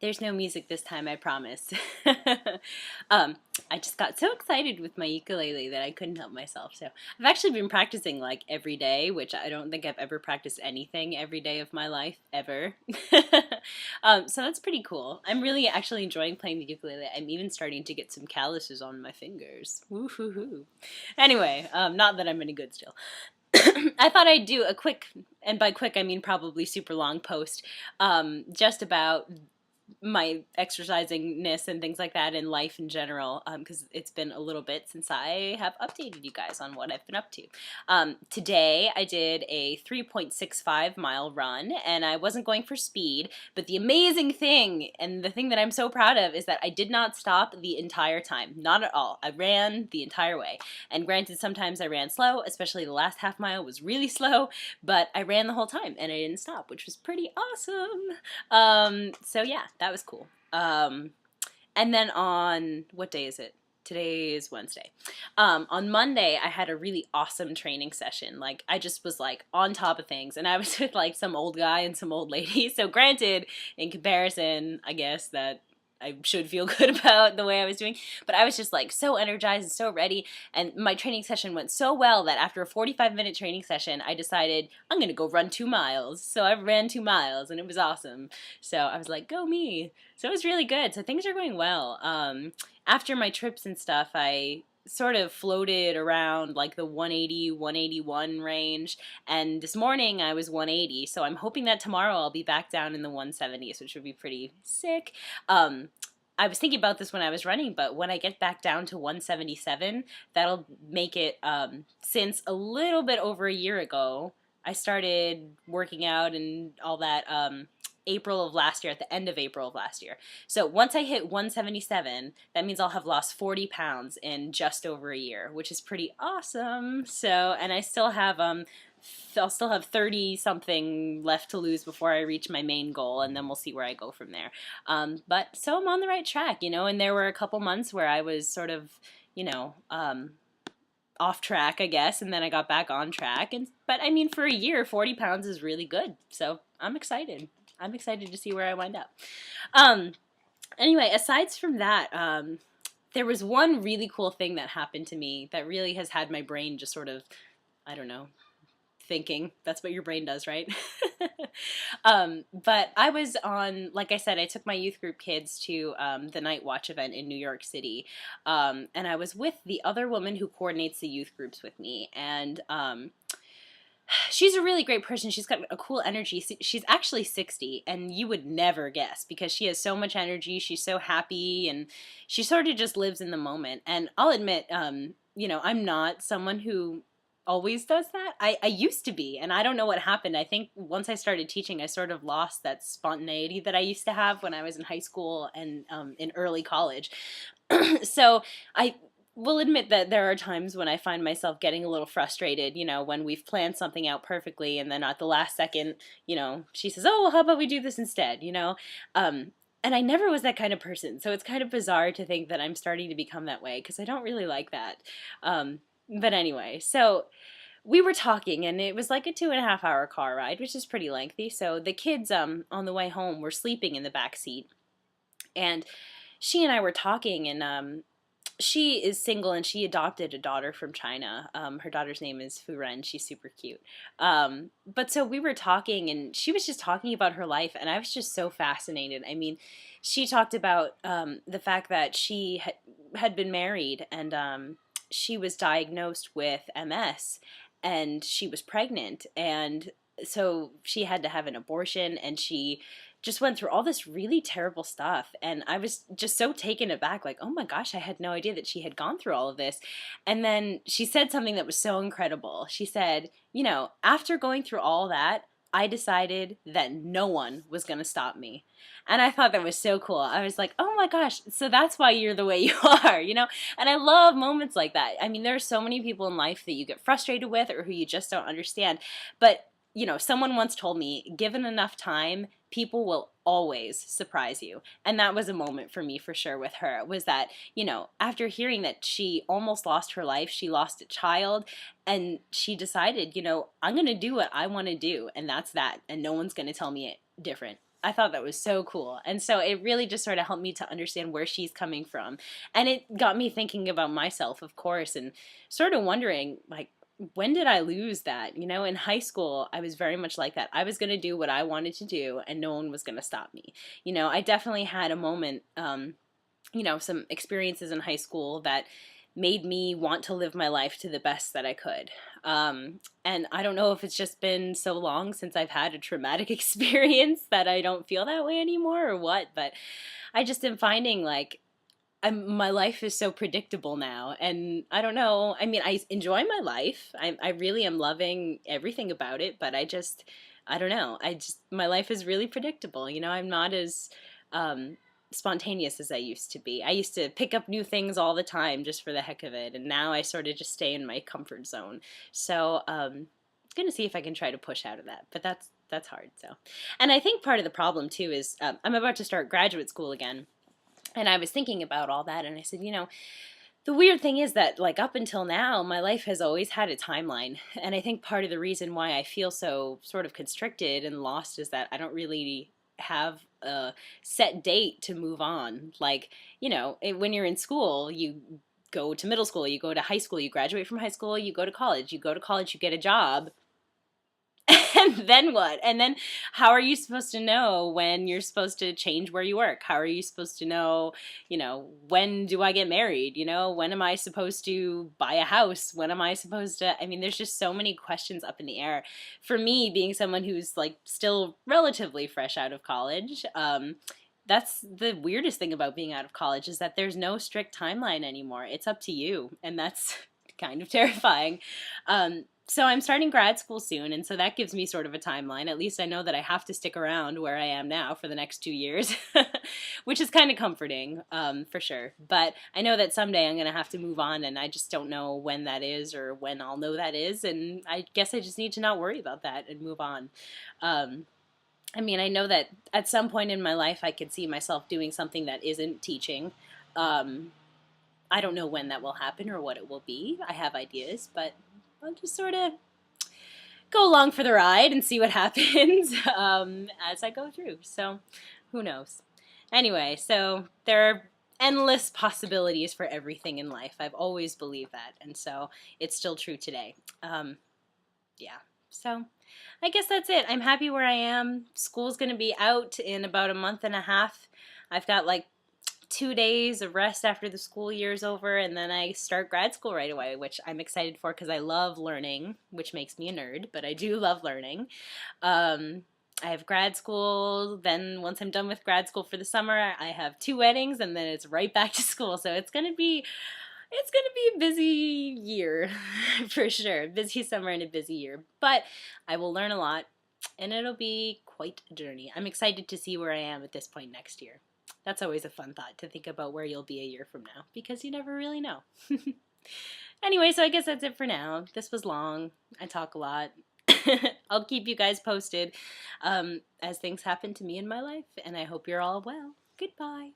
There's no music this time, I promise. um, I just got so excited with my ukulele that I couldn't help myself. So I've actually been practicing like every day, which I don't think I've ever practiced anything every day of my life ever. So that's pretty cool. I'm really actually enjoying playing the ukulele. I'm even starting to get some calluses on my fingers. Woo-hoo-hoo. Anyway, not that I'm any good still. I thought I'd do a quick, and by quick I mean probably super long post, just about my exercisingness and things like that in life in general, because it's been a little bit since I have updated you guys on what I've been up to. Today I did a 3.65 mile run, and I wasn't going for speed, but the amazing thing, and the thing that I'm so proud of, is that I did not stop the entire time. Not at all. I ran the entire way. And granted, sometimes I ran slow, especially the last half mile was really slow, but I ran the whole time and I didn't stop, which was pretty awesome. So yeah, that was cool. And then on, what day is it? Today is Wednesday. On Monday, I had a really awesome training session. Like, I just was like on top of things, and I was with like some old guy and some old lady. So granted, in comparison, I guess that I should feel good about the way I was doing, but I was just like so energized and so ready, and my training session went so well that after a 45-minute training session, I decided I'm gonna go run 2 miles. So I ran 2 miles, and it was awesome. So I was like, go me. So it was really good. So things are going well. After my trips and stuff, I sort of floated around like the 180, 181 range, and this morning I was 180, so I'm hoping that tomorrow I'll be back down in the 170s, which would be pretty sick. Um, I was thinking about this when I was running, but when I get back down to 177, that'll make it, since a little bit over a year ago, I started working out and all that, April of last year, at the end of April of last year. So once I hit 177, that means I'll have lost 40 pounds in just over a year, which is pretty awesome. So, and I still have, I'll still have 30 something left to lose before I reach my main goal, and then we'll see where I go from there. But so I'm on the right track, and there were a couple months where I was sort of, off track, I guess, and then I got back on track. But I mean, for a year, 40 pounds is really good. So I'm excited. I'm excited to see where I wind up. Um, anyway, aside from that, there was one really cool thing that happened to me that really has had my brain just sort of, I don't know, thinking. That's what your brain does, right? But I was on, like I said, I took my youth group kids to the Night Watch event in New York City. And I was with the other woman who coordinates the youth groups with me. And she's a really great person. She's got a cool energy. She's actually 60, and you would never guess because she has so much energy. She's so happy, and she sort of just lives in the moment. And I'll admit, I'm not someone who always does that. I used to be, and I don't know what happened. I think once I started teaching, I sort of lost that spontaneity that I used to have when I was in high school and in early college. So I will admit that there are times when I find myself getting a little frustrated, when we've planned something out perfectly and then at the last second, she says, oh, well, how about we do this instead. And I never was that kind of person. So it's kind of bizarre to think that I'm starting to become that way because I don't really like that. But anyway, so we were talking, and it was like a 2.5 hour car ride, which is pretty lengthy. So the kids on the way home were sleeping in the back seat, and she and I were talking, and she is single, and she adopted a daughter from China. Her daughter's name is Fu Ren. She's super cute. But so we were talking, and she was just talking about her life, and I was just so fascinated. I mean, she talked about the fact that she had been married, and she was diagnosed with MS, and she was pregnant, and so she had to have an abortion, and she just went through all this really terrible stuff. And I was just so taken aback, like, oh my gosh, I had no idea that she had gone through all of this. And then she said something that was so incredible. She said, after going through all that, I decided that no one was going to stop me. And I thought that was so cool. I was like, oh my gosh, so that's why you're the way you are. And I love moments like that. I mean, there are so many people in life that you get frustrated with or who you just don't understand. But someone once told me, given enough time, people will always surprise you. And that was a moment for me for sure with her, was that, after hearing that she almost lost her life, she lost a child, and she decided, I'm going to do what I want to do, and that's that, and no one's going to tell me it different. I thought that was so cool. And so it really just sort of helped me to understand where she's coming from. And it got me thinking about myself, of course, and sort of wondering, like, when did I lose that? You know, in high school, I was very much like that. I was going to do what I wanted to do, and no one was going to stop me. You know, I definitely had a moment, you know, some experiences in high school that made me want to live my life to the best that I could. And I don't know if it's just been so long since I've had a traumatic experience that I don't feel that way anymore or what, but I just am finding like my life is so predictable now. And I don't know. I mean, I enjoy my life. I really am loving everything about it, but I don't know. My life is really predictable. You know, I'm not as spontaneous as I used to be. I used to pick up new things all the time just for the heck of it. And now I sort of just stay in my comfort zone. So, going to see if I can try to push out of that, but that's hard. So, and I think part of the problem too is I'm about to start graduate school again. And I was thinking about all that, and I said, you know, the weird thing is that, like, up until now, my life has always had a timeline. And I think part of the reason why I feel so sort of constricted and lost is that I don't really have a set date to move on. Like, you know, when you're in school, you go to middle school, you go to high school, you graduate from high school, you go to college, you get a job. And then what? And then how are you supposed to know when you're supposed to change where you work? How are you supposed to know, you know, when do I get married? You know, when am I supposed to buy a house? When am I supposed to, I mean, there's just so many questions up in the air. For me, being someone who's like still relatively fresh out of college, that's the weirdest thing about being out of college is that there's no strict timeline anymore. It's up to you. And that's kind of terrifying. So I'm starting grad school soon, and so that gives me sort of a timeline. At least I know that I have to stick around where I am now for the next 2 years, which is kind of comforting, for sure. But I know that someday I'm going to have to move on, and I just don't know when that is or when I'll know that is, and I guess I just need to not worry about that and move on. I mean, I know that at some point in my life I could see myself doing something that isn't teaching. I don't know when that will happen or what it will be. I have ideas, but I'll just sort of go along for the ride and see what happens as I go through. So who knows? Anyway, so there are endless possibilities for everything in life. I've always believed that, and so it's still true today. Yeah, so I guess that's it. I'm happy where I am. School's going to be out in about a month and a half. I've got like 2 days of rest after the school year's over, and then I start grad school right away, which I'm excited for because I love learning, which makes me a nerd, but I do love learning. I have grad school, then once I'm done with grad school for the summer, I have 2 weddings, and then it's right back to school, so it's gonna be a busy year, for sure. Busy summer and a busy year, but I will learn a lot, and it'll be quite a journey. I'm excited to see where I am at this point next year. That's always a fun thought, to think about where you'll be a year from now, because you never really know. Anyway, so I guess that's it for now. This was long. I talk a lot. I'll keep you guys posted as things happen to me in my life, and I hope you're all well. Goodbye.